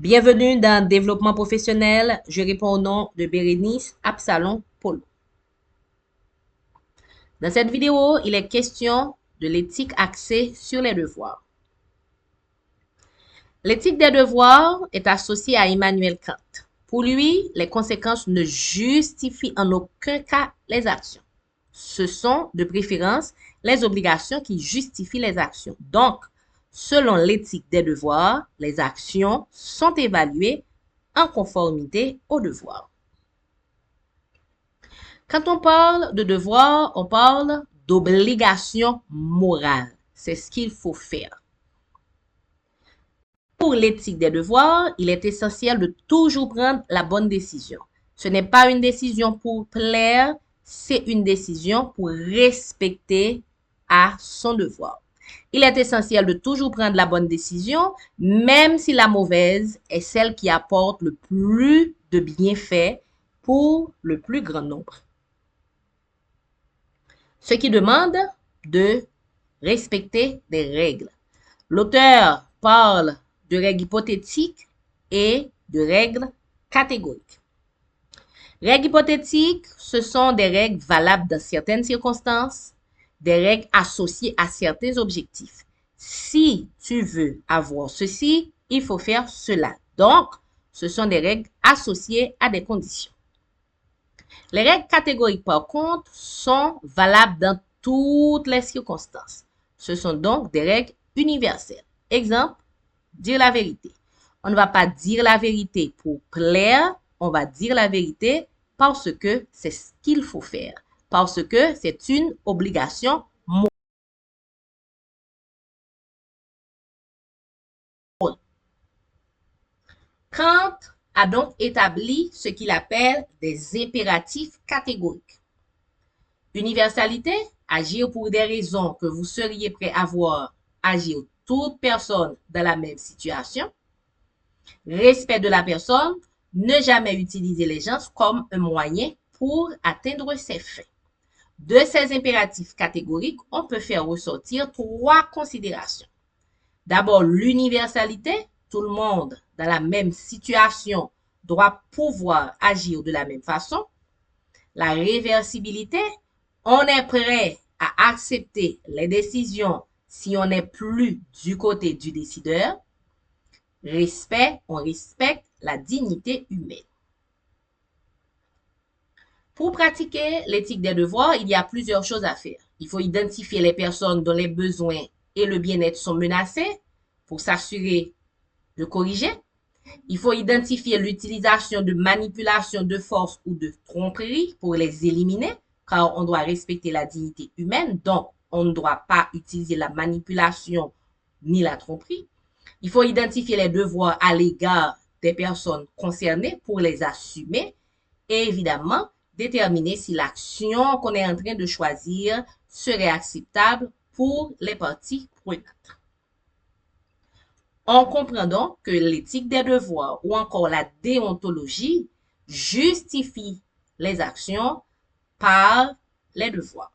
Bienvenue dans Développement professionnel. Je réponds au nom de Bérénice Absalom Polo. Dans cette vidéo, il est question de l'éthique axée sur les devoirs. L'éthique des devoirs est associée à Immanuel Kant. Pour lui, les conséquences ne justifient en aucun cas les actions. Ce sont, de préférence, les obligations qui justifient les actions. Donc, selon l'éthique des devoirs, les actions sont évaluées en conformité aux devoirs. Quand on parle de devoir, on parle d'obligation morale. C'est ce qu'il faut faire. Pour l'éthique des devoirs, il est essentiel de toujours prendre la bonne décision. Ce n'est pas une décision pour plaire, c'est une décision pour respecter à son devoir. Il est essentiel de toujours prendre la bonne décision, même si la mauvaise est celle qui apporte le plus de bienfaits pour le plus grand nombre. Ce qui demande de respecter des règles. L'auteur parle de règles hypothétiques et de règles catégoriques. Règles hypothétiques, ce sont des règles valables dans certaines circonstances, des règles associées à certains objectifs. Si tu veux avoir ceci, il faut faire cela. Donc, ce sont des règles associées à des conditions. Les règles catégoriques, par contre, sont valables dans toutes les circonstances. Ce sont donc des règles universelles. Exemple, dire la vérité. On ne va pas dire la vérité pour plaire, on va dire la vérité parce que c'est ce qu'il faut faire, parce que c'est une obligation morale. Kant a donc établi ce qu'il appelle des impératifs catégoriques. Universalité, agir pour des raisons que vous seriez prêt à voir agir toute personne dans la même situation. Respect de la personne, ne jamais utiliser les gens comme un moyen pour atteindre ses fins. De ces impératifs catégoriques, on peut faire ressortir trois considérations. D'abord, l'universalité, tout le monde dans la même situation doit pouvoir agir de la même façon. La réversibilité, on est prêt à accepter les décisions si on n'est plus du côté du décideur. Respect, on respecte la dignité humaine. Pour pratiquer l'éthique des devoirs, il y a plusieurs choses à faire. Il faut identifier les personnes dont les besoins et le bien-être sont menacés pour s'assurer de corriger. Il faut identifier l'utilisation de manipulation de force ou de tromperie pour les éliminer, car on doit respecter la dignité humaine, donc on ne doit pas utiliser la manipulation ni la tromperie. Il faut identifier les devoirs à l'égard des personnes concernées pour les assumer et évidemment déterminer si l'action qu'on est en train de choisir serait acceptable pour les parties prenantes. On comprend donc que l'éthique des devoirs ou encore la déontologie justifie les actions par les devoirs.